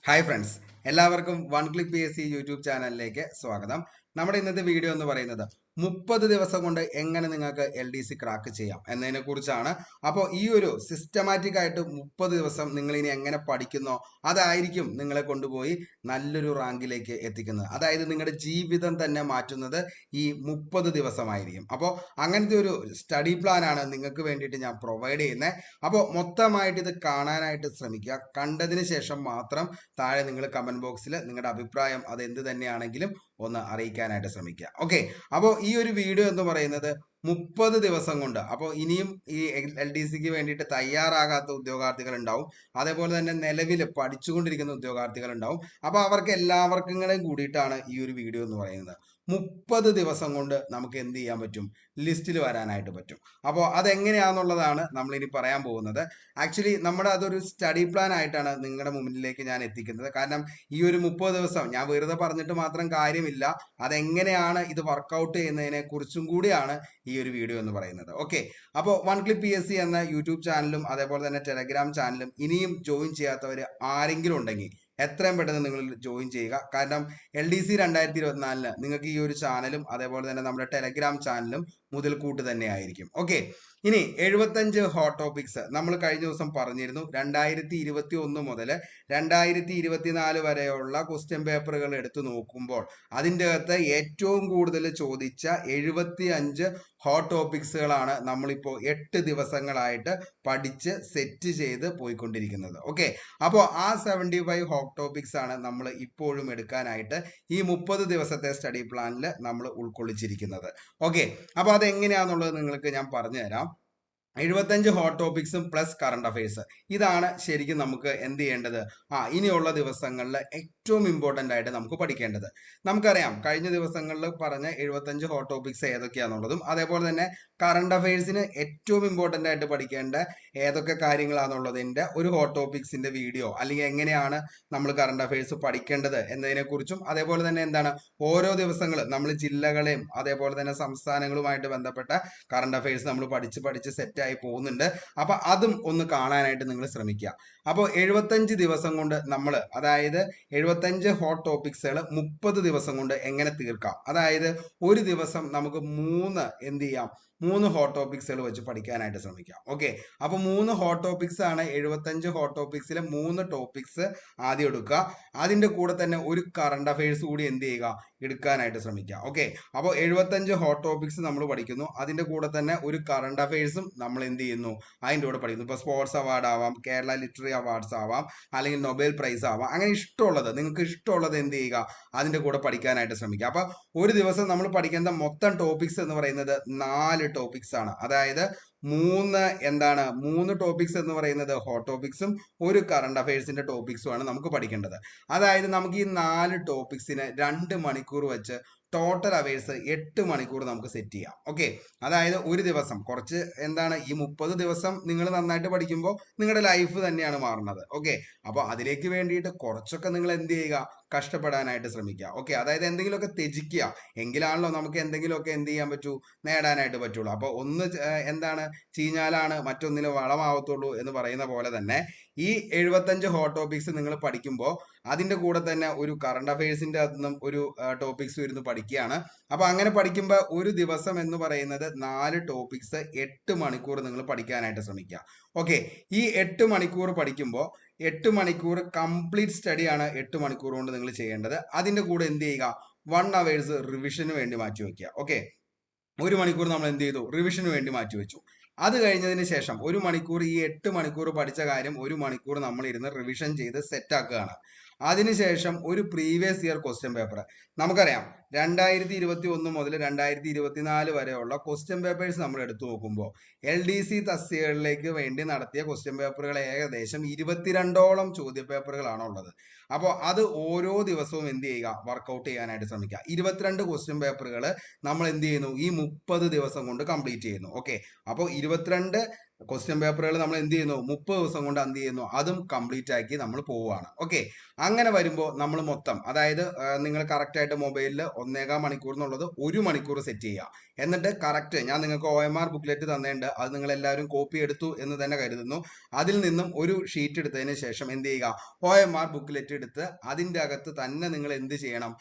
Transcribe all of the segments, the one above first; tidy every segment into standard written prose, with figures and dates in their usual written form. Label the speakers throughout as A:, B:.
A: Hi friends, എല്ലാവർക്കും one click PSC YouTube ചാനലിലേക്ക് സ്വാഗതം. നമ്മുടെ ഇന്നത്തെ വീഡിയോ എന്ന് പറയുന്നത് 30 ദിവസം കൊണ്ട് എങ്ങനെ നിങ്ങൾക്ക് LDC ക്രാക്ക് ചെയ്യാം എന്നതിനെ കുറിച്ചാണ്. അപ്പോൾ ഈ ഒരു സിസ്റ്റമാറ്റിക് ആയിട്ട് 30 ദിവസം നിങ്ങൾ ഇനി എങ്ങനെ പഠിക്കുന്നോ അതായിരിക്കും നിങ്ങളെ കൊണ്ടുപോയി നല്ലൊരു റാങ്കിലേക്ക് എത്തിക്കുന്നത്. അതായത് നിങ്ങളുടെ ജീവിതം തന്നെ മാറ്റുന്നത് ഈ 30 ദിവസമായിരിക്കും. അപ്പോൾ അങ്ങനത്തെ ഒരു സ്റ്റഡി പ്ലാൻ ആണ് നിങ്ങൾക്ക് വേണ്ടിയിട്ട് ഞാൻ പ്രൊവൈഡ് ചെയ്യുന്നത്. അപ്പോൾ മൊത്തമായിട്ട് ഇത് കാണാനായിട്ട് ശ്രമിക്കുക. കണ്ടതിന് ശേഷം മാത്രം താഴെ നിങ്ങൾ കമന്റ് ബോക്സിൽ നിങ്ങളുടെ അഭിപ്രായം അത് എന്ത് തന്നെയാണെങ്കിലും ഒന്ന് അറിയിക്കാനായിട്ട് ശ്രമിക്കുക. ഓക്കെ, അപ്പോൾ ഈ ഒരു വീഡിയോ എന്ന് പറയുന്നത് 30 ദിവസം കൊണ്ട്, അപ്പോൾ ഇനിയും ഈ LDCക്ക് വേണ്ടിയിട്ട് തയ്യാറാകാത്ത ഉദ്യോഗാർത്ഥികൾ ഉണ്ടാവും, അതേപോലെ തന്നെ നിലവിൽ പഠിച്ചുകൊണ്ടിരിക്കുന്ന ഉദ്യോഗാർത്ഥികൾ ഉണ്ടാവും. അപ്പോൾ അവർക്ക് എല്ലാവർക്കും കൂടിയിട്ടാണ് ഈ ഒരു വീഡിയോ എന്ന് പറയുന്നത്. 30 ദിവസം കൊണ്ട് നമുക്ക് എന്ത് ചെയ്യാൻ പറ്റും? ലിസ്റ്റിൽ വരാനായിട്ട് പറ്റും. അപ്പോൾ അതെങ്ങനെയാണെന്നുള്ളതാണ് നമ്മൾ ഇനി പറയാൻ പോകുന്നത്. ആക്ച്വലി നമ്മുടെ അതൊരു സ്റ്റഡി പ്ലാൻ ആയിട്ടാണ് നിങ്ങളുടെ മുന്നിലേക്ക് ഞാൻ എത്തിക്കുന്നത്. കാരണം ഈ ഒരു 30 ദിവസം ഞാൻ വെറുതെ പറഞ്ഞിട്ട് മാത്രം കാര്യമില്ല, അതെങ്ങനെയാണ് ഇത് വർക്കൗട്ട് ചെയ്യുന്നതിനെ കുറിച്ചും കൂടിയാണ് ഈ ഒരു വീഡിയോ എന്ന് പറയുന്നത്. ഓക്കെ, അപ്പോൾ വൺ ക്ലിക്ക് PSC എന്ന യൂട്യൂബ് ചാനലും അതേപോലെ തന്നെ ടെലഗ്രാം ചാനലും ഇനിയും ജോയിൻ ചെയ്യാത്തവർ ആരെങ്കിലും ഉണ്ടെങ്കിൽ എത്രയും പെട്ടെന്ന് നിങ്ങൾ ജോയിൻ ചെയ്യുക. കാരണം LDC 2024 നിങ്ങൾക്ക് ഈ ഒരു ചാനലും അതേപോലെ തന്നെ നമ്മുടെ ടെലഗ്രാം ചാനലും മുതൽക്കൂട്ട് തന്നെ ആയിരിക്കും. ഓക്കെ, ഇനി 75 ഹോട്ട് ടോപ്പിക്സ് നമ്മൾ കഴിഞ്ഞ ദിവസം പറഞ്ഞിരുന്നു. 2021 മുതൽ 2024 വരെയുള്ള ക്വസ്റ്റ്യൻ പേപ്പറുകൾ എടുത്തു നോക്കുമ്പോൾ അതിൻ്റെ അകത്ത് ഏറ്റവും കൂടുതൽ ചോദിച്ച 75 ഹോട്ട് ടോപ്പിക്സുകളാണ് നമ്മളിപ്പോൾ 8 ദിവസങ്ങളായിട്ട് പഠിച്ച് സെറ്റ് ചെയ്ത് പോയിക്കൊണ്ടിരിക്കുന്നത്. ഓക്കെ, അപ്പോൾ ആ 75 ഹോട്ട് ടോപ്പിക്സ് ആണ് നമ്മൾ ഇപ്പോഴും എടുക്കാനായിട്ട് ഈ 30 ദിവസത്തെ സ്റ്റഡി പ്ലാനിൽ നമ്മൾ ഉൾക്കൊള്ളിച്ചിരിക്കുന്നത്. ഓക്കെ, അപ്പോൾ അതെങ്ങനെയാണെന്നുള്ളത് നിങ്ങൾക്ക് ഞാൻ പറഞ്ഞു തരാം. 75 ഹോട്ട് ടോപ്പിക്സും പ്ലസ് കറണ്ട് അഫയേഴ്സ്, ഇതാണ് ശരിക്കും നമുക്ക് എന്ത് ചെയ്യേണ്ടത്. ഇനിയുള്ള ദിവസങ്ങളിൽ ഏറ്റവും ഇമ്പോർട്ടൻ്റ് ആയിട്ട് നമുക്ക് പഠിക്കേണ്ടത്. നമുക്കറിയാം കഴിഞ്ഞ ദിവസങ്ങളിൽ പറഞ്ഞ 75 ഹോട്ട് ടോപ്പിക്സ് ഏതൊക്കെയാണെന്നുള്ളതും അതേപോലെ തന്നെ കറണ്ട് അഫയേഴ്സിന് ഏറ്റവും ഇമ്പോർട്ടൻ്റ് ആയിട്ട് പഠിക്കേണ്ട ഏതൊക്കെ കാര്യങ്ങളാണെന്നുള്ളതിൻ്റെ ഒരു ഹോട്ട് ടോപ്പിക്സിൻ്റെ വീഡിയോ, അല്ലെങ്കിൽ എങ്ങനെയാണ് നമ്മൾ കറണ്ട് അഫയേഴ്സ് പഠിക്കേണ്ടത് എന്നതിനെക്കുറിച്ചും അതേപോലെ തന്നെ എന്താണ് ഓരോ ദിവസങ്ങൾ നമ്മൾ ജില്ലകളെയും അതേപോലെ തന്നെ സംസ്ഥാനങ്ങളുമായിട്ട് ബന്ധപ്പെട്ട കറണ്ട് അഫയേഴ്സ് നമ്മൾ പഠിച്ച് സെറ്റായി പോകുന്നുണ്ട്. അപ്പൊ അതും ഒന്ന് കാണാനായിട്ട് നിങ്ങൾ ശ്രമിക്കുക. അപ്പോൾ 75 ദിവസം കൊണ്ട് നമ്മൾ, അതായത് 75 ഹോട്ട് ടോപ്പിക്സുകൾ 30 ദിവസം കൊണ്ട് എങ്ങനെ തീർക്കാം. അതായത് ഒരു ദിവസം നമുക്ക് 3 ഹോട്ട് ടോപ്പിക്സുകൾ വെച്ച് പഠിക്കാനായിട്ട് ശ്രമിക്കാം. ഓക്കെ, അപ്പൊ 3 ഹോട്ട് ടോപ്പിക്സ് ആണ്. 75 ഹോട്ട് ടോപ്പിക്സിലെ 3 ടോപ്പിക്സ് ആദ്യം എടുക്കുക. അതിന്റെ കൂടെ തന്നെ ഒരു കറണ്ട് അഫയേഴ്സ് കൂടി എന്ത് ചെയ്യുക, എടുക്കാനായിട്ട് ശ്രമിക്കുക. ഓക്കെ, അപ്പോൾ 75 ഹോട്ട് ടോപ്പിക്സ് നമ്മൾ പഠിക്കുന്നു, അതിന്റെ കൂടെ തന്നെ ഒരു കറണ്ട് അഫയേഴ്സും നമ്മൾ എന്ത് ചെയ്യുന്നു, അതിൻ്റെ കൂടെ പഠിക്കുന്നു. ഇപ്പോൾ സ്പോർട്സ് അവാർഡ് ആവാം, കേരള ലിറ്റററി അവാർഡ്സ് ആവാം, അല്ലെങ്കിൽ നൊബേൽ പ്രൈസ് ആവാം, അങ്ങനെ ഇഷ്ടമുള്ളത് നിങ്ങൾക്ക് ഇഷ്ടമുള്ളത് എന്ത് ചെയ്യുക, അതിൻ്റെ കൂടെ പഠിക്കാനായിട്ട് ശ്രമിക്കുക. അപ്പോൾ ഒരു ദിവസം നമ്മൾ പഠിക്കേണ്ട മൊത്തം ടോപ്പിക്സ് എന്ന് പറയുന്നത് 4 ടോപ്പിക്സ് ആണ്. അതായത് 3 ടോപ്പിക്സ് എന്ന് പറയുന്നത് ഹോട്ട് ടോപ്പിക്സും ഒരു കറണ്ട് അഫയേഴ്സിന്റെ ടോപ്പിക്സും ആണ് നമുക്ക് പഠിക്കേണ്ടത്. അതായത് നമുക്ക് ഈ 4 ടോപ്പിക്സിന് 2 മണിക്കൂർ വെച്ച് ടോട്ടൽ അവേഴ്സ് 8 മണിക്കൂർ നമുക്ക് സെറ്റ് ചെയ്യാം. ഓക്കെ, അതായത് ഒരു ദിവസം കുറച്ച് ഈ 30 ദിവസം നിങ്ങൾ നന്നായിട്ട് പഠിക്കുമ്പോൾ നിങ്ങളുടെ ലൈഫ് തന്നെയാണ് മാറുന്നത്. ഓക്കെ, അപ്പോൾ അതിലേക്ക് വേണ്ടിയിട്ട് കുറച്ചൊക്കെ നിങ്ങൾ എന്ത് ചെയ്യുക, കഷ്ടപ്പെടാനായിട്ട് ശ്രമിക്കുക. ഓക്കെ, അതായത് എന്തെങ്കിലുമൊക്കെ ത്യജിക്കുക, എങ്കിലാണല്ലോ നമുക്ക് എന്തെങ്കിലുമൊക്കെ എന്ത് ചെയ്യാൻ പറ്റൂ, നേടാനായിട്ട് പറ്റുള്ളൂ. അപ്പോൾ ഒന്ന് ചീഞ്ഞാലാണ് മറ്റൊന്നിന് വളമാവത്തുള്ളൂ എന്ന് പറയുന്ന പോലെ തന്നെ ഈ 75 ഹോട്ട് ടോപ്പിക്സ് നിങ്ങൾ പഠിക്കുമ്പോൾ അതിൻ്റെ കൂടെ തന്നെ ഒരു കറണ്ട് അഫയേഴ്സിൻ്റെ അതൊന്നും ഒരു ടോപ്പിക്സ് ഇരുന്ന് പഠിക്കുകയാണ്. അപ്പോൾ അങ്ങനെ പഠിക്കുമ്പോൾ ഒരു ദിവസം എന്ന് പറയുന്നത് 4 ടോപ്പിക്സ് 8 മണിക്കൂർ നിങ്ങൾ പഠിക്കാനായിട്ട് ശ്രമിക്കുക. ഓക്കെ, ഈ 8 മണിക്കൂർ പഠിക്കുമ്പോൾ 8 മണിക്കൂർ കംപ്ലീറ്റ് സ്റ്റഡിയാണ് 8 മണിക്കൂർ കൊണ്ട് നിങ്ങൾ ചെയ്യേണ്ടത്. അതിൻ്റെ കൂടെ എന്ത് ചെയ്യുക, 1 അവേഴ്സ് റിവിഷന് വേണ്ടി മാറ്റി വയ്ക്കുക. ഓക്കെ, 1 മണിക്കൂർ നമ്മൾ എന്ത് ചെയ്തു, റിവിഷന് വേണ്ടി മാറ്റി വെച്ചു. അത് കഴിഞ്ഞതിന് ശേഷം 1 മണിക്കൂർ, ഈ 8 മണിക്കൂർ പഠിച്ച കാര്യം 1 മണിക്കൂർ നമ്മൾ ഇരുന്ന് റിവിഷൻ ചെയ്ത് സെറ്റ് ആക്കുകയാണ്. അതിനുശേഷം ഒരു പ്രീവിയസ് ഇയർ ക്വസ്റ്റ്യൻ പേപ്പർ, നമുക്കറിയാം 2021 മുതൽ 2024 വരെയുള്ള ക്വസ്റ്റ്യൻ പേപ്പേഴ്സ് നമ്മൾ എടുത്തു നോക്കുമ്പോൾ LDC തസ്തികകളിലേക്ക് വേണ്ടി നടത്തിയ ക്വസ്റ്റ്യൻ പേപ്പറുകൾ ഏകദേശം 22ഓളം ചോദ്യ പേപ്പറുകളാണ് ഉള്ളത്. അപ്പോൾ അത് ഓരോ ദിവസവും എന്ത് ചെയ്യുക, വർക്കൗട്ട് ചെയ്യാനായിട്ട് ശ്രമിക്കുക. 22 ക്വസ്റ്റ്യൻ പേപ്പറുകൾ നമ്മൾ എന്ത് ചെയ്യുന്നു, ഈ 30 ദിവസം കൊണ്ട് കംപ്ലീറ്റ് ചെയ്യുന്നു. ഓക്കെ, അപ്പോൾ 22 ക്വസ്റ്റ്യൻ പേപ്പറുകൾ നമ്മൾ എന്ത് ചെയ്യുന്നു 30 ദിവസം കൊണ്ട് എന്ത് ചെയ്യുന്നു അതും കംപ്ലീറ്റ് ആക്കി നമ്മൾ പോവുകയാണ്. ഓക്കെ, അങ്ങനെ വരുമ്പോൾ നമ്മൾ മൊത്തം അതായത് നിങ്ങൾ കറക്റ്റ് ആയിട്ട് മൊബൈലിൽ 1.25 മണിക്കൂർ എന്നുള്ളത് 1 മണിക്കൂർ സെറ്റ് ചെയ്യുക. എന്നിട്ട് കറക്റ്റ് ഞാൻ നിങ്ങൾക്ക് OMR ബുക്ക്ലെറ്റ് തന്നിട്ടുണ്ട്, അത് നിങ്ങൾ എല്ലാവരും കോപ്പി എടുത്തു എന്ന് തന്നെ കരുതുന്നു. അതിൽ നിന്നും ഒരു ഷീറ്റ് എടുത്തതിന് ശേഷം എന്ത് ചെയ്യുക, OMR ബുക്ക്ലെറ്റ് എടുത്ത് അതിൻ്റെ അകത്ത് തന്നെ നിങ്ങൾ എന്ത് ചെയ്യണം,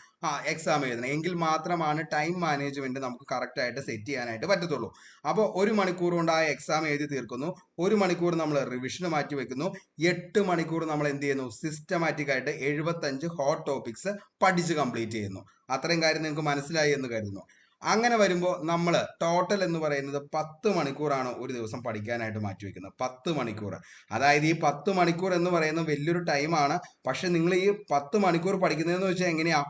A: എക്സാം എഴുതണം. എങ്കിൽ മാത്രമാണ് ടൈം മാനേജ്മെന്റ് നമുക്ക് കറക്റ്റ് ആയിട്ട് സെറ്റ് ചെയ്യാനായിട്ട് പറ്റത്തുള്ളൂ. അപ്പോൾ 1 മണിക്കൂർ കൊണ്ട് ആ എക്സാം എഴുതി തീർക്കുന്നു. 1 മണിക്കൂർ നമ്മൾ റിവിഷന് മാറ്റി വെക്കുന്നു. 8 മണിക്കൂർ നമ്മൾ എന്ത് ചെയ്യുന്നു, സിസ്റ്റമാറ്റിക് ആയിട്ട് 75 ഹോട്ട് ടോപ്പിക്സ് പഠിച്ച് കംപ്ലീറ്റ് ചെയ്യുന്നു. അത്രയും കാര്യം നിങ്ങൾക്ക് മനസ്സിലായി എന്ന് കരുതുന്നു. അങ്ങനെ വരുമ്പോൾ നമ്മൾ ടോട്ടൽ എന്ന് പറയുന്നത് 10 മണിക്കൂറാണ് ഒരു ദിവസം പഠിക്കാനായിട്ട് മാറ്റിവെക്കുന്നത്. 10 മണിക്കൂർ, അതായത് ഈ 10 മണിക്കൂർ എന്ന് പറയുന്നത് വലിയൊരു ടൈമാണ്. പക്ഷെ നിങ്ങൾ ഈ 10 മണിക്കൂർ പഠിക്കുന്നതെന്ന് വെച്ചാൽ എങ്ങനെയാ,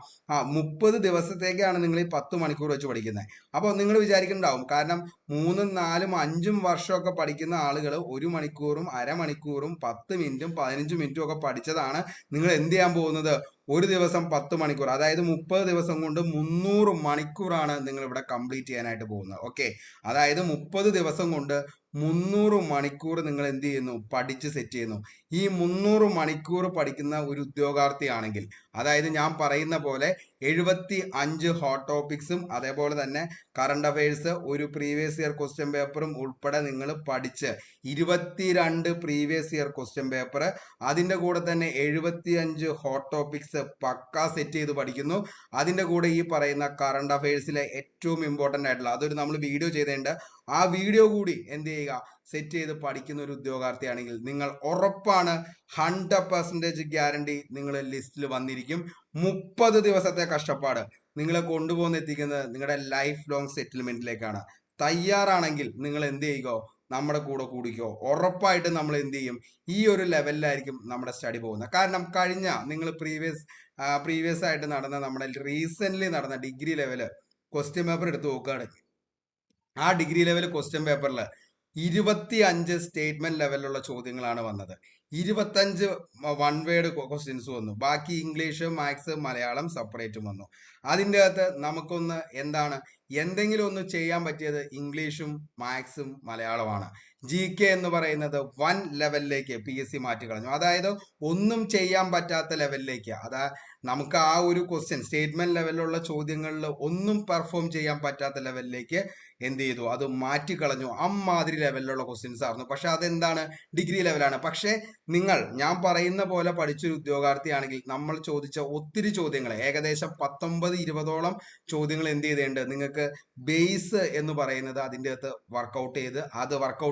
A: 30 ദിവസത്തേക്കാണ് നിങ്ങൾ ഈ 10 മണിക്കൂർ വെച്ച് പഠിക്കുന്നത്. അപ്പോൾ നിങ്ങൾ വിചാരിക്കുന്നുണ്ടാവും, കാരണം 3, 4, 5 വർഷമൊക്കെ പഠിക്കുന്ന ആളുകൾ 1 മണിക്കൂറും അരമണിക്കൂറും 10 മിനിറ്റും 15 മിനിറ്റും ഒക്കെ പഠിച്ചതാണ് നിങ്ങൾ എന്ത് ചെയ്യാൻ പോകുന്നത്, ഒരു ദിവസം 10 മണിക്കൂർ, അതായത് 30 ദിവസം കൊണ്ട് 300 മണിക്കൂറാണ് നിങ്ങൾ ഇവിടെ കംപ്ലീറ്റ് ചെയ്യാനായിട്ട് പോകുന്നത്. ഓക്കെ, അതായത് 30 ദിവസം കൊണ്ട് 300 മണിക്കൂർ നിങ്ങൾ എന്ത് ചെയ്യുന്നു, പഠിച്ച് സെറ്റ് ചെയ്യുന്നു. ഈ 300 മണിക്കൂർ പഠിക്കുന്ന ഒരു ഉദ്യോഗാർത്ഥിയാണെങ്കിൽ, അതായത് ഞാൻ പറയുന്ന പോലെ 75 ഹോട്ട് ടോപ്പിക്സും അതേപോലെ തന്നെ കറണ്ട് അഫയേഴ്സ്, ഒരു പ്രീവിയസ് ഇയർ ക്വസ്റ്റ്യൻ പേപ്പറും ഉൾപ്പെടെ നിങ്ങൾ പഠിച്ച് 22 പ്രീവിയസ് ഇയർ ക്വസ്റ്റ്യൻ പേപ്പർ, അതിൻ്റെ കൂടെ തന്നെ 75 ഹോട്ട് ടോപ്പിക്സ് പക്കാ സെറ്റ് ചെയ്ത് പഠിക്കുന്നു. അതിൻ്റെ കൂടെ ഈ പറയുന്ന കറണ്ട് അഫയേഴ്സിലെ ഏറ്റവും ഇമ്പോർട്ടൻ്റ് ആയിട്ടുള്ള അതൊരു നമ്മൾ വീഡിയോ ചെയ്തിട്ടുണ്ട്, ആ വീഡിയോ കൂടി എന്ത് ചെയ്യുക, സെറ്റ് ചെയ്ത് പഠിക്കുന്ന ഒരു ഉദ്യോഗാർത്ഥിയാണെങ്കിൽ നിങ്ങൾ ഉറപ്പാണ് 100% ഗ്യാരണ്ടി നിങ്ങൾ ലിസ്റ്റിൽ വന്നിരിക്കും. 30 ദിവസത്തെ കഷ്ടപ്പാട് നിങ്ങളെ കൊണ്ടുപോകുന്ന എത്തിക്കുന്നത് നിങ്ങളുടെ ലൈഫ് ലോങ് സെറ്റിൽമെന്റിലേക്കാണ്. തയ്യാറാണെങ്കിൽ നിങ്ങൾ എന്ത് ചെയ്യുക, നമ്മുടെ കൂടെ കൂടിക്കോ. ഉറപ്പായിട്ടും നമ്മൾ എന്ത് ചെയ്യും, ഈ ഒരു ലെവലിലായിരിക്കും നമ്മുടെ സ്റ്റഡി പോകുന്നത്. കാരണം കഴിഞ്ഞ നിങ്ങൾ പ്രീവിയസ് ആയിട്ട് നടന്ന നമ്മുടെ റീസെന്റ് നടന്ന ഡിഗ്രി ലെവല് ക്വസ്റ്റ്യൻ പേപ്പർ എടുത്ത് നോക്കുകയാണെങ്കിൽ, ആ ഡിഗ്രി ലെവൽ ക്വസ്റ്റ്യൻ പേപ്പറിൽ 25 സ്റ്റേറ്റ്മെന്റ് ലെവലിലുള്ള ചോദ്യങ്ങളാണ് വന്നത്. 25 വൺ വേർഡ് ക്വസ്റ്റ്യൻസ് വന്നു. ബാക്കി ഇംഗ്ലീഷ്, മാത്സ്, മലയാളം സെപ്പറേറ്റും വന്നു. അതിൻ്റെ അകത്ത് നമുക്കൊന്ന് എന്തെങ്കിലും ഒന്ന് ചെയ്യാൻ പറ്റിയത് ഇംഗ്ലീഷും മാത്സും മലയാളമാണ്. GK എന്ന് പറയുന്നത് 1 ലെവലിലേക്ക് PSC മാറ്റി കളഞ്ഞു. അതായത് ഒന്നും ചെയ്യാൻ പറ്റാത്ത ലെവലിലേക്ക്, നമുക്ക് ആ ഒരു ക്വസ്റ്റ്യൻ സ്റ്റേറ്റ്മെന്റ് ലെവലിലുള്ള ചോദ്യങ്ങളിൽ ഒന്നും പെർഫോം ചെയ്യാൻ പറ്റാത്ത ലെവലിലേക്ക് എന്ത് ചെയ്തു, അത് മാറ്റിക്കളഞ്ഞു. അമ്മാതിരി ലെവലിലുള്ള ക്വസ്റ്റ്യൻസ് ആയിരുന്നു. പക്ഷെ അതെന്താണ്, ഡിഗ്രി ലെവലാണ്. പക്ഷെ ഞാൻ പറയുന്ന പോലെ പഠിച്ചൊരു ഉദ്യോഗാർത്ഥിയാണെങ്കിൽ നമ്മൾ ചോദിച്ച ഒത്തിരി ചോദ്യങ്ങൾ, ഏകദേശം 19-20ഓളം ചോദ്യങ്ങൾ എന്ത് ചെയ്തിട്ടുണ്ട്, നിങ്ങൾക്ക് ബേസ് എന്ന് പറയുന്നത് അതിൻ്റെ അകത്ത് വർക്കൗട്ട്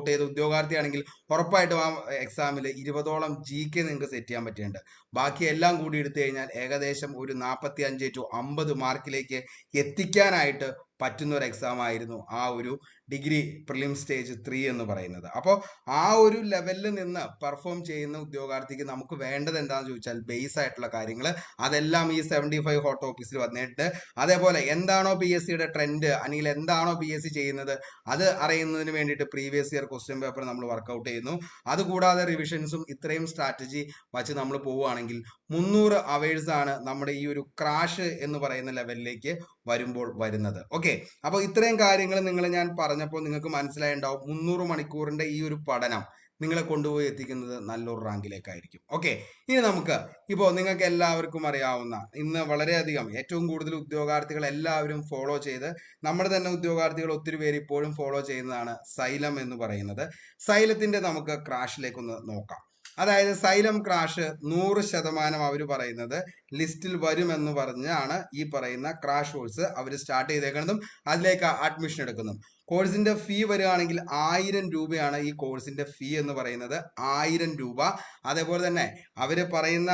A: ചെയ്ത ഉദ്യോഗാർത്ഥിയാണെങ്കിൽ ഉറപ്പായിട്ടും ആ എക്സാമിൽ 20ഓളം GK നിങ്ങൾക്ക് സെറ്റ് ചെയ്യാൻ പറ്റിയിട്ടുണ്ട്. ബാക്കി എല്ലാം കൂടി എടുത്തു കഴിഞ്ഞാൽ ഏകദേശം ഒരു 45 to 50 മാർക്കിലേക്ക് എത്തിക്കാനായിട്ട് പറ്റുന്ന ഒരു എക്സാം ആയിരുന്നു ആ ഒരു ഡിഗ്രി പ്രിലിം സ്റ്റേജ് 3 എന്ന് പറയുന്നത്. അപ്പോൾ ആ ഒരു ലെവലിൽ നിന്ന് പെർഫോം ചെയ്യുന്ന ഉദ്യോഗാർത്ഥിക്ക് നമുക്ക് വേണ്ടത് എന്താണെന്ന് ചോദിച്ചാൽ ബേസ് ആയിട്ടുള്ള കാര്യങ്ങൾ, അതെല്ലാം ഈ 75 ഹോട്ട് ടോപ്പിക്സിൽ വന്നിട്ട്, അതേപോലെ എന്താണോ PSCയുടെ ട്രെൻഡ് അല്ലെങ്കിൽ എന്താണോ PSC ചെയ്യുന്നത് അത് അറിയുന്നതിന് വേണ്ടിയിട്ട് പ്രീവിയസ് ഇയർ ക്വസ്റ്റ്യൻ പേപ്പർ നമ്മൾ വർക്കൗട്ട് ചെയ്യുന്നു. അതുകൂടാതെ റിവിഷൻസും ഇത്രയും സ്ട്രാറ്റജി വച്ച് നമ്മൾ പോവുകയാണെങ്കിൽ 300 അവേഴ്സ് ആണ് നമ്മുടെ ഈ ഒരു ക്രാഷ് എന്ന് പറയുന്ന ലെവലിലേക്ക് വരുമ്പോൾ വരുന്നത്. ഓക്കെ, അപ്പോൾ ഇത്രയും കാര്യങ്ങൾ ഞാൻ പറഞ്ഞപ്പോൾ നിങ്ങൾക്ക് മനസ്സിലായിട്ടുണ്ടാവും 300 മണിക്കൂറിന്റെ ഈ ഒരു പഠനം നിങ്ങളെ കൊണ്ടുപോയി എത്തിക്കുന്നത് നല്ലൊരു റാങ്കിലേക്കായിരിക്കും. ഓക്കെ, ഇനി നമുക്ക് ഇപ്പോൾ നിങ്ങൾക്ക് എല്ലാവർക്കും അറിയാവുന്ന, ഇന്ന് വളരെയധികം ഏറ്റവും കൂടുതൽ ഉദ്യോഗാർത്ഥികൾ എല്ലാവരും ഫോളോ ചെയ്ത്, നമ്മുടെ തന്നെ ഉദ്യോഗാർത്ഥികൾ ഒത്തിരി പേര് ഇപ്പോഴും ഫോളോ ചെയ്യുന്നതാണ് സൈലം എന്ന് പറയുന്നത്. സൈലത്തിന്റെ നമുക്ക് ക്രാഷിലേക്കൊന്ന് നോക്കാം. അതായത് സൈലം ക്രാഷ് 100% അവർ പറയുന്നത് ലിസ്റ്റിൽ വരുമെന്ന് പറഞ്ഞാണ് ഈ പറയുന്ന ക്രാഷ് കോഴ്സ് അവർ സ്റ്റാർട്ട് ചെയ്തേക്കുന്നതും അതിലേക്ക് അഡ്മിഷൻ എടുക്കുന്നതും. കോഴ്സിന്റെ ഫീ വരികയാണെങ്കിൽ 1000 രൂപയാണ് ഈ കോഴ്സിന്റെ ഫീ എന്ന് പറയുന്നത്. 1000 രൂപ. അതേപോലെ തന്നെ അവർ പറയുന്ന,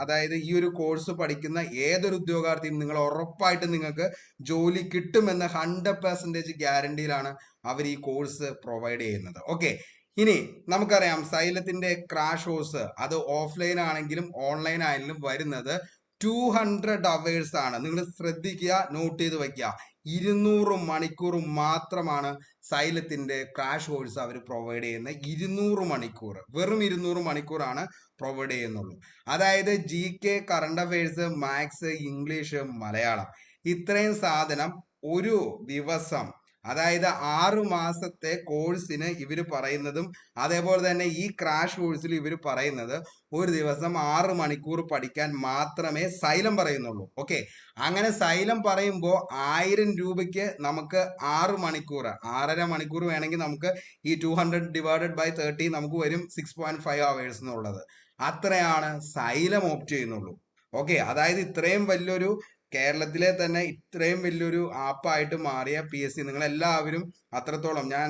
A: അതായത് ഈ ഒരു കോഴ്സ് പഠിക്കുന്ന ഏതൊരു ഉദ്യോഗാർത്ഥിയും നിങ്ങൾ ഉറപ്പായിട്ടും നിങ്ങൾക്ക് ജോലി കിട്ടുമെന്ന 100% ഗ്യാരണ്ടിയിലാണ് അവർ ഈ കോഴ്സ് പ്രൊവൈഡ് ചെയ്യുന്നത്. ഓക്കെ, ഇനി നമുക്കറിയാം സൈലത്തിന്റെ ക്രാഷ് കോഴ്സ് അത് ഓഫ്ലൈൻ ആണെങ്കിലും ഓൺലൈൻ ആയാലും വരുന്നത് 200 അവേഴ്സ് ആണ്. നിങ്ങൾ ശ്രദ്ധിക്കുക, നോട്ട് ചെയ്ത് വയ്ക്കുക. 200 മണിക്കൂർ മാത്രമാണ് സൈലത്തിന്റെ ക്രാഷ് കോഴ്സ് അവർ പ്രൊവൈഡ് ചെയ്യുന്നത്. 200 മണിക്കൂർ, വെറും 200 മണിക്കൂറാണ് പ്രൊവൈഡ് ചെയ്യുന്നുള്ളൂ. അതായത് GK, current affairs, maths, English, Malayalam, ഇത്രയും സാധനം ഒരു ദിവസം അതായത് 6 മാസത്തെ കോഴ്സിന് ഇവർ പറയുന്നതും അതേപോലെ തന്നെ ഈ ക്രാഷ് കോഴ്സിൽ ഇവർ പറയുന്നത് ഒരു ദിവസം 6 മണിക്കൂർ പഠിക്കാൻ മാത്രമേ സൈലം പറയുന്നുള്ളൂ. ഓക്കെ, അങ്ങനെ സൈലം പറയുമ്പോൾ 1000 രൂപയ്ക്ക് നമുക്ക് 6 മണിക്കൂർ 6.5 മണിക്കൂർ വേണമെങ്കിൽ നമുക്ക് ഈ 200/30 നമുക്ക് വരും 6.5 hours എന്നുള്ളത്. അത്രയാണ് സൈലം ഓപ്റ്റ് ചെയ്യുന്നുള്ളൂ. ഓക്കെ, അതായത് ഇത്രയും വലിയൊരു കേരളത്തിലെ തന്നെ ഇത്രയും വലിയൊരു ആപ്പായിട്ട് മാറിയ PSC നിങ്ങൾ എല്ലാവരും അത്രത്തോളം ഞാൻ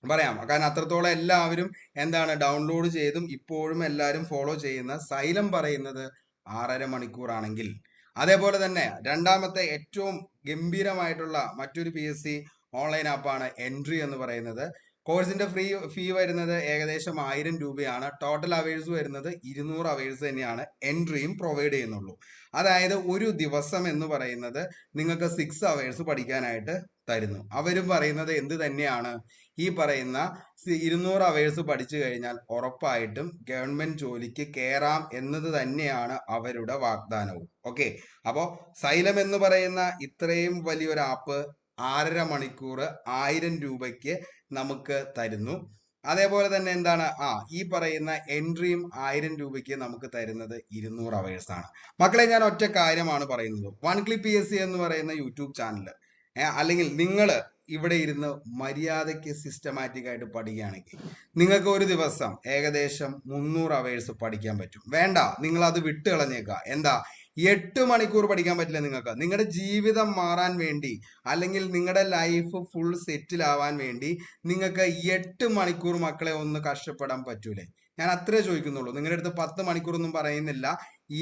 A: പറയാം, കാരണം അത്രത്തോളം എല്ലാവരും എന്താണ് ഡൗൺലോഡ് ചെയ്തും ഇപ്പോഴും എല്ലാവരും ഫോളോ ചെയ്യുന്ന സൈലം പറയുന്നത് 6.5 മണിക്കൂറാണെങ്കിൽ, അതേപോലെ തന്നെ രണ്ടാമത്തെ ഏറ്റവും ഗംഭീരമായിട്ടുള്ള മറ്റൊരു PSC ഓൺലൈൻ ആപ്പാണ് എൻട്രി എന്ന് പറയുന്നത്. കോഴ്സിന്റെ ഫീ വരുന്നത് ഏകദേശം 1000 രൂപയാണ്. ടോട്ടൽ അവേഴ്സ് വരുന്നത് 200 അവേഴ്സ് തന്നെയാണ് എൻട്രിയും പ്രൊവൈഡ് ചെയ്യുന്നുള്ളൂ. അതായത് ഒരു ദിവസം എന്ന് പറയുന്നത് നിങ്ങൾക്ക് 6 അവേഴ്സ് പഠിക്കാനായിട്ട് തരുന്നു. അവരും പറയുന്നത് എന്ത് തന്നെയാണ്, ഈ പറയുന്ന 200 അവേഴ്സ് പഠിച്ചു കഴിഞ്ഞാൽ ഉറപ്പായിട്ടും ഗവൺമെന്റ് ജോലിക്ക് കയറാം എന്നത് തന്നെയാണ് അവരുടെ വാഗ്ദാനവും. ഓക്കെ, അപ്പോൾ സൈലം എന്ന് പറയുന്ന ഇത്രയും വലിയൊരു ആപ്പ് 6.5 മണിക്കൂർ 1000 രൂപയ്ക്ക് നമുക്ക് തരുന്നു. അതേപോലെ തന്നെ എന്താണ് ഈ പറയുന്ന എൻട്രിയും 1000 രൂപയ്ക്ക് നമുക്ക് തരുന്നത് 200 അവേഴ്സ് ആണ്. മക്കളെ, ഞാൻ ഒറ്റ കാര്യമാണ് പറയുന്നത്. വൺ ക്ലിക്ക് PSC എന്ന് പറയുന്ന യൂട്യൂബ് ചാനൽ അല്ലെങ്കിൽ നിങ്ങൾ ഇവിടെ ഇരുന്ന് മര്യാദയ്ക്ക് സിസ്റ്റമാറ്റിക് ആയിട്ട് പഠിക്കുകയാണെങ്കിൽ നിങ്ങൾക്ക് ഒരു ദിവസം ഏകദേശം 300 അവേഴ്സ് പഠിക്കാൻ പറ്റും. വേണ്ട, നിങ്ങൾ അത് വിട്ട് കളഞ്ഞേക്കുക. എന്താ, 8 മണിക്കൂർ പഠിക്കാൻ പറ്റില്ല നിങ്ങൾക്ക്? നിങ്ങളുടെ ജീവിതം മാറാൻ വേണ്ടി അല്ലെങ്കിൽ നിങ്ങളുടെ ലൈഫ് ഫുൾ സെറ്റിൽ ആവാൻ വേണ്ടി നിങ്ങൾക്ക് 8 മണിക്കൂർ മക്കളെ ഒന്ന് കഷ്ടപ്പെടാൻ പറ്റൂലേ? ഞാൻ അത്രേ ചോദിക്കുന്നുള്ളൂ. നിങ്ങളുടെ അടുത്ത് 10 മണിക്കൂർ ഒന്നും പറയുന്നില്ല.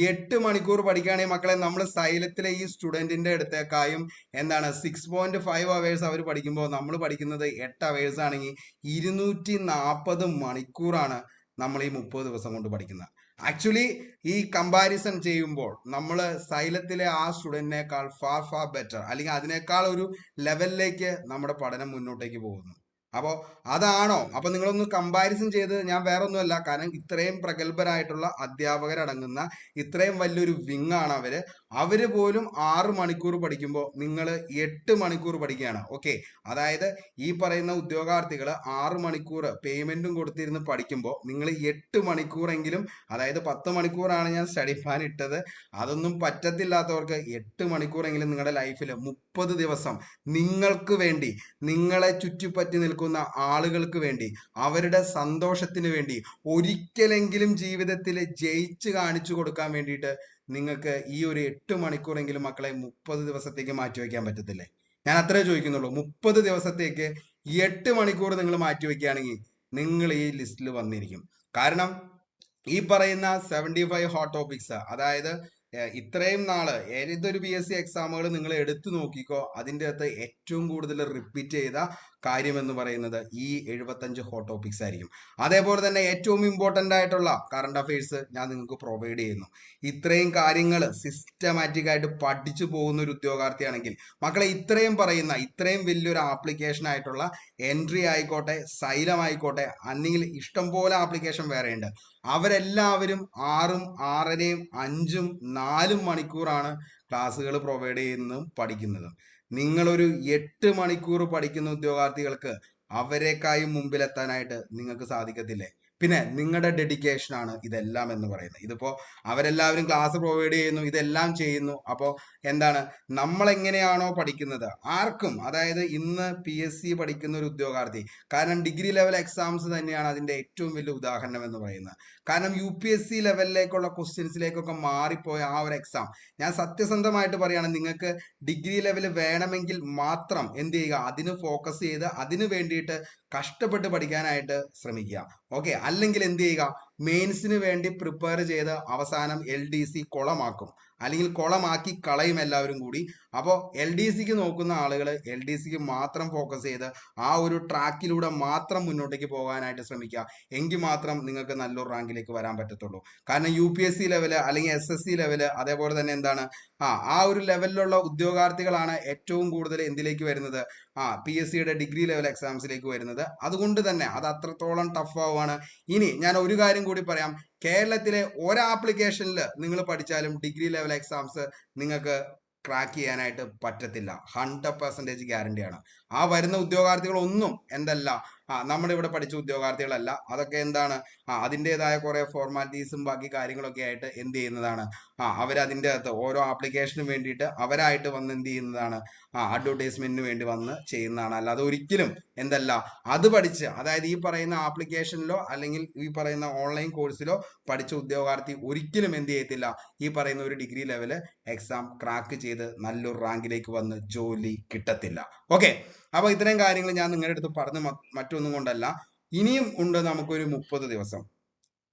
A: 8 മണിക്കൂർ പഠിക്കുകയാണെങ്കിൽ മക്കളെ, നമ്മൾ സൈലത്തിലെ ഈ സ്റ്റുഡന്റിന്റെ അടുത്തേക്കായും എന്താണ് 6.5 അവേഴ്സ് അവർ പഠിക്കുമ്പോൾ നമ്മൾ പഠിക്കുന്നത് 8 അവേഴ്സ് ആണെങ്കിൽ 240 മണിക്കൂറാണ് നമ്മൾ ഈ 30 ദിവസം കൊണ്ട് പഠിക്കുന്നത്. ആക്ച്വലി ഈ കമ്പാരിസൺ ചെയ്യുമ്പോൾ നമ്മൾ സൈലത്തിലെ ആ സ്റ്റുഡന്റിനേക്കാൾ ഫാർ ബെറ്റർ അല്ലെങ്കിൽ അതിനേക്കാൾ ഒരു ലെവലിലേക്ക് നമ്മുടെ പഠനം മുന്നോട്ടേക്ക് പോകുന്നു. അപ്പോൾ അതാണോ? അപ്പോൾ നിങ്ങളൊന്ന് കമ്പാരിസൺ ചെയ്ത്, ഞാൻ വേറെ ഒന്നുമല്ല, കാരണം ഇത്രയും പ്രഗത്ഭരായിട്ടുള്ള അധ്യാപകരടങ്ങുന്ന ഇത്രയും വലിയൊരു വിങ് ആണ് അവര് പോലും 6 മണിക്കൂർ പഠിക്കുമ്പോൾ നിങ്ങൾ 8 മണിക്കൂർ പഠിക്കുകയാണ്. ഓക്കെ, അതായത് ഈ പറയുന്ന ഉദ്യോഗാർത്ഥികൾ 6 മണിക്കൂർ പേയ്മെന്റും കൊടുത്തിരുന്ന് പഠിക്കുമ്പോൾ നിങ്ങൾ 8 മണിക്കൂറെങ്കിലും, അതായത് 10 മണിക്കൂറാണ് ഞാൻ സ്റ്റഡി പ്ലാൻ ഇട്ടത്, അതൊന്നും പറ്റത്തില്ലാത്തവർക്ക് 8 മണിക്കൂറെങ്കിലും നിങ്ങളുടെ ലൈഫിൽ 30 ദിവസം നിങ്ങൾക്ക് വേണ്ടി, നിങ്ങളെ ചുറ്റിപ്പറ്റി നിൽക്കുന്ന ആളുകൾക്ക് വേണ്ടി, അവരുടെ സന്തോഷത്തിന് വേണ്ടി ഒരിക്കലെങ്കിലും ജീവിതത്തിൽ ജയിച്ച് കാണിച്ചു കൊടുക്കാൻ വേണ്ടിയിട്ട് നിങ്ങൾക്ക് ഈ ഒരു 8 മണിക്കൂറെങ്കിലും മക്കളെ 30 ദിവസത്തേക്ക് മാറ്റിവെക്കാൻ പറ്റത്തില്ലേ? ഞാൻ അത്രേ ചോദിക്കുന്നുള്ളൂ. 30 ദിവസത്തേക്ക് 8 മണിക്കൂർ നിങ്ങൾ മാറ്റിവെക്കുകയാണെങ്കിൽ നിങ്ങൾ ഈ ലിസ്റ്റിൽ വന്നിരിക്കും. കാരണം ഈ പറയുന്ന 75 ഹോട്ട് ടോപ്പിക്സ്, അതായത് ഇത്രയും നാള് ഏതൊരു PSC എക്സാമുകൾ നിങ്ങൾ എടുത്തു നോക്കിക്കോ, അതിൻ്റെ അകത്ത് ഏറ്റവും കൂടുതൽ റിപ്പീറ്റ് ചെയ്ത കാര്യം എന്ന് പറയുന്നത് ഈ 75 ഹോട്ട് ടോപ്പിക്സ് ആയിരിക്കും. അതേപോലെ തന്നെ ഏറ്റവും ഇമ്പോർട്ടൻ്റ് ആയിട്ടുള്ള കറണ്ട് അഫയേഴ്സ് ഞാൻ നിങ്ങൾക്ക് പ്രൊവൈഡ് ചെയ്യുന്നു. ഇത്രയും കാര്യങ്ങൾ സിസ്റ്റമാറ്റിക് ആയിട്ട് പഠിച്ചു പോകുന്ന ഒരു ഉദ്യോഗാർത്ഥിയാണെങ്കിൽ മക്കളെ, ഇത്രയും വലിയൊരു ആപ്ലിക്കേഷൻ ആയിട്ടുള്ള എൻട്രി ആയിക്കോട്ടെ, സൈലം ആയിക്കോട്ടെ, അല്ലെങ്കിൽ ഇഷ്ടംപോലെ ആപ്ലിക്കേഷൻ വേറെയുണ്ട്. അവരെല്ലാവരും 6ഉം 6.5യും 5ഉം 4ഉം മണിക്കൂറാണ് ക്ലാസ്സുകൾ പ്രൊവൈഡ് ചെയ്യുന്നതും പഠിക്കുന്നതും. നിങ്ങളൊരു 8 മണിക്കൂർ പഠിക്കുന്ന ഉദ്യോഗാർത്ഥികൾക്ക് അവരെക്കായും മുമ്പിലെത്താനായിട്ട് നിങ്ങൾക്ക് സാധിക്കത്തില്ലേ? പിന്നെ നിങ്ങളുടെ ഡെഡിക്കേഷനാണ് ഇതെല്ലാം എന്ന് പറയുന്നത്. ഇതിപ്പോൾ അവരെല്ലാവരും ക്ലാസ് പ്രൊവൈഡ് ചെയ്യുന്നു, ഇതെല്ലാം ചെയ്യുന്നു. അപ്പോൾ എന്താണ്, നമ്മളെങ്ങനെയാണോ പഠിക്കുന്നത് ആർക്കും, അതായത് ഇന്ന് PSC പഠിക്കുന്ന ഒരു ഉദ്യോഗാർത്ഥി, കാരണം ഡിഗ്രി ലെവൽ എക്സാംസ് തന്നെയാണ് അതിൻ്റെ ഏറ്റവും വലിയ ഉദാഹരണം എന്ന് പറയുന്നത്. കാരണം UPSC ലെവലിലേക്കുള്ള ക്വസ്റ്റ്യൻസിലേക്കൊക്കെ മാറിപ്പോയ ആ ഒരു എക്സാം, ഞാൻ സത്യസന്ധമായിട്ട് പറയുകയാണ്, നിങ്ങൾക്ക് ഡിഗ്രി ലെവൽ വേണമെങ്കിൽ മാത്രം എന്ത് ചെയ്യുക, അതിന് ഫോക്കസ് ചെയ്ത് അതിന് വേണ്ടിയിട്ട് കഷ്ടപ്പെട്ട് പഠിക്കാനായിട്ട് ശ്രമിക്കുക. ഓക്കെ, അല്ലെങ്കിൽ എന്ത് ചെയ്യുക, മെയിൻസിന് വേണ്ടി പ്രിപ്പയർ ചെയ്ത് അവസാനം LDC കുളമാക്കും, അല്ലെങ്കിൽ കുളമാക്കി കളയും എല്ലാവരും കൂടി. അപ്പോൾ LDCക്ക് നോക്കുന്ന ആളുകൾ LDCക്ക് മാത്രം ഫോക്കസ് ചെയ്ത് ആ ഒരു ട്രാക്കിലൂടെ മാത്രം മുന്നോട്ടേക്ക് പോകാനായിട്ട് ശ്രമിക്കുക. എങ്കിൽ മാത്രം നിങ്ങൾക്ക് നല്ലൊരു റാങ്കിലേക്ക് വരാൻ പറ്റത്തുള്ളൂ. കാരണം UPSC ലെവല് അല്ലെങ്കിൽ SSC ലെവല്, അതേപോലെ തന്നെ എന്താണ് ആ ഒരു ലെവലിലുള്ള ഉദ്യോഗാർത്ഥികളാണ് ഏറ്റവും കൂടുതൽ എന്തിലേക്ക് വരുന്നത്, PSCയുടെ ഡിഗ്രി ലെവൽ എക്സാംസിലേക്ക് വരുന്നത്. അതുകൊണ്ട് തന്നെ അത് അത്രത്തോളം ടഫ് ആവുകയാണ്. ഇനി ഞാൻ ഒരു കാര്യം കൂടി പറയാം, കേരളത്തിലെ ഒരു ആപ്ലിക്കേഷനിൽ നിങ്ങൾ പഠിച്ചാലും ഡിഗ്രി ലെവൽ എക്സാംസ് നിങ്ങൾക്ക് ക്രാക്ക് ചെയ്യാനായിട്ട് പറ്റത്തില്ല. 100% ഗ്യാരണ്ടിയാണ്. ആ വരുന്ന ഉദ്യോഗാർത്ഥികളൊന്നും എന്തല്ല നമ്മുടെ ഇവിടെ പഠിച്ച ഉദ്യോഗാർത്ഥികളല്ല. അതൊക്കെ എന്താണ് അതിൻ്റെതായ കുറെ ഫോർമാലിറ്റീസും ബാക്കി കാര്യങ്ങളൊക്കെ ആയിട്ട് എന്ത് ചെയ്യുന്നതാണ്, അവരതിൻ്റെ അകത്ത് ഓരോ ആപ്ലിക്കേഷനും വേണ്ടിയിട്ട് അവരായിട്ട് വന്ന് എന്ത് ചെയ്യുന്നതാണ്, അഡ്വർടൈസ്മെന്റിന് വേണ്ടി വന്ന് ചെയ്യുന്നതാണ്. അല്ലാതെ ഒരിക്കലും എന്തല്ല അത് പഠിച്ച്, അതായത് ഈ പറയുന്ന ആപ്ലിക്കേഷനിലോ അല്ലെങ്കിൽ ഈ പറയുന്ന ഓൺലൈൻ കോഴ്സിലോ പഠിച്ച ഉദ്യോഗാർത്ഥി ഒരിക്കലും എന്ത് ചെയ്യത്തില്ല, ഈ പറയുന്ന ഒരു ഡിഗ്രി ലെവല് എക്സാം ക്രാക്ക് ചെയ്ത് നല്ലൊരു റാങ്കിലേക്ക് വന്ന് ജോലി കിട്ടത്തില്ല. ഓക്കെ, അപ്പൊ ഇത്രയും കാര്യങ്ങൾ ഞാൻ നിങ്ങളുടെ അടുത്ത് പറഞ്ഞ് മറ്റൊന്നും കൊണ്ടല്ല. ഇനിയും ഉണ്ട് നമുക്കൊരു 30 ദിവസം.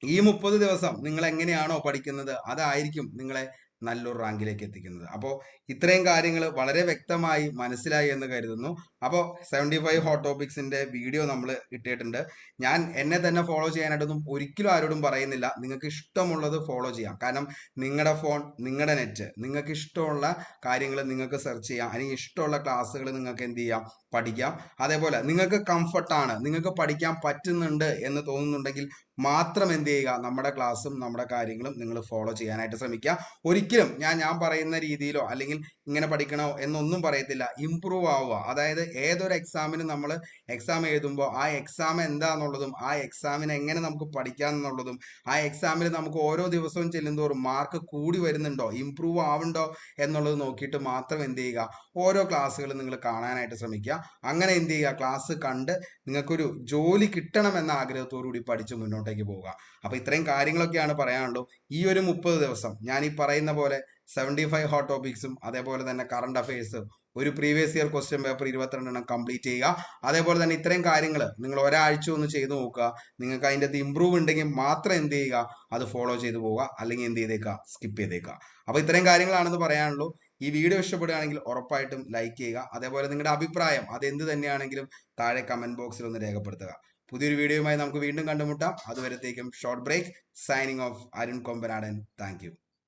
A: ഈ 30 ദിവസം നിങ്ങൾ എങ്ങനെയാണോ പഠിക്കുന്നത് അതായിരിക്കും നിങ്ങളെ നല്ലൊരു റാങ്കിലേക്ക് എത്തിക്കുന്നത്. അപ്പോൾ ഇത്രയും കാര്യങ്ങൾ വളരെ വ്യക്തമായി മനസ്സിലായി എന്ന് കരുതുന്നു. അപ്പോൾ 75 ഹോട്ട് ടോപ്പിക്സിന്റെ വീഡിയോ നമ്മൾ ഇട്ടിട്ടുണ്ട്. ഞാൻ എന്നെ തന്നെ ഫോളോ ചെയ്യാനായിട്ടൊന്നും ഒരിക്കലും ആരോടും പറയുന്നില്ല. നിങ്ങൾക്ക് ഇഷ്ടമുള്ളത് ഫോളോ ചെയ്യാം. കാരണം നിങ്ങളുടെ ഫോൺ, നിങ്ങളുടെ നെറ്റ്, നിങ്ങൾക്ക് ഇഷ്ടമുള്ള കാര്യങ്ങൾ നിങ്ങൾക്ക് സെർച്ച് ചെയ്യാം. അല്ലെങ്കിൽ ഇഷ്ടമുള്ള ക്ലാസ്സുകൾ നിങ്ങൾക്ക് എന്ത് ചെയ്യാം, പഠിക്കാം. അതേപോലെ നിങ്ങൾക്ക് കംഫർട്ടാണ്, നിങ്ങൾക്ക് പഠിക്കാൻ പറ്റുന്നുണ്ട് എന്ന് തോന്നുന്നുണ്ടെങ്കിൽ മാത്രം എന്ത് ചെയ്യുക, നമ്മുടെ ക്ലാസ്സും നമ്മുടെ കാര്യങ്ങളും നിങ്ങൾ ഫോളോ ചെയ്യാനായിട്ട് ശ്രമിക്കുക. ഒരിക്കലും ഞാൻ പറയുന്ന രീതിയിലോ അല്ലെങ്കിൽ ഇങ്ങനെ പഠിക്കണോ എന്നൊന്നും പറയത്തില്ല. ഇംപ്രൂവ് ആവുക, അതായത് ഏതൊരു എക്സാമിന് നമ്മൾ എക്സാം എഴുതുമ്പോൾ ആ എക്സാം എന്താണെന്നുള്ളതും ആ എക്സാമിന് എങ്ങനെ നമുക്ക് പഠിക്കാം എന്നുള്ളതും ആ എക്സാമിൽ നമുക്ക് ഓരോ ദിവസവും ചെല്ലുന്തോറും മാർക്ക് കൂടി വരുന്നുണ്ടോ, ഇംപ്രൂവ് ആവുന്നുണ്ടോ എന്നുള്ളത് നോക്കിയിട്ട് മാത്രം എന്ത് ചെയ്യുക, ഓരോ ക്ലാസ്സുകൾ നിങ്ങൾ കാണാനായിട്ട് ശ്രമിക്കുക. അങ്ങനെ എന്ത് ചെയ്യുക, ക്ലാസ് കണ്ട് നിങ്ങൾക്കൊരു ജോലി കിട്ടണം എന്ന ആഗ്രഹത്തോടു കൂടി പഠിച്ച് മുന്നോട്ടേക്ക് പോവുക. അപ്പൊ ഇത്രയും കാര്യങ്ങളൊക്കെയാണ് പറയാനുള്ളൂ. ഈ ഒരു 30 ദിവസം ഞാൻ ഈ പറയുന്ന പോലെ 75 ഹോട്ട് ടോപ്പിക്സും അതേപോലെ തന്നെ കറണ്ട് അഫയേഴ്സും ഒരു previous year question paper 22 complete ചെയ്യുക. അതേപോലെ തന്നെ ഇത്രയും കാര്യങ്ങൾ നിങ്ങൾ ഒരാഴ്ച ഒന്ന് ചെയ്തു നോക്കുക. നിങ്ങൾക്ക് അതിൻ്റെ അകത്ത് ഇമ്പ്രൂവ് ഉണ്ടെങ്കിൽ മാത്രം എന്ത് ചെയ്യുക, അത് ഫോളോ ചെയ്തു പോവുക. അല്ലെങ്കിൽ എന്ത് ചെയ്തേക്കുക, സ്കിപ്പ് ചെയ്തേക്കുക. അപ്പൊ ഇത്രയും കാര്യങ്ങളാണെന്ന് പറയാനുള്ളൂ. ഈ വീഡിയോ ഇഷ്ടപ്പെടുകയാണെങ്കിൽ ഉറപ്പായിട്ടും ലൈക്ക് ചെയ്യുക. അതേപോലെ നിങ്ങളുടെ അഭിപ്രായം അത് എന്ത് തന്നെയാണെങ്കിലും താഴെ കമന്റ് ബോക്സിൽ ഒന്ന് രേഖപ്പെടുത്തുക. പുതിയൊരു വീഡിയോയുമായി നമുക്ക് വീണ്ടും കണ്ടുമുട്ടാം. അതുവരത്തേക്കും short break. Signing off, Arun Kombanadan. Thank U.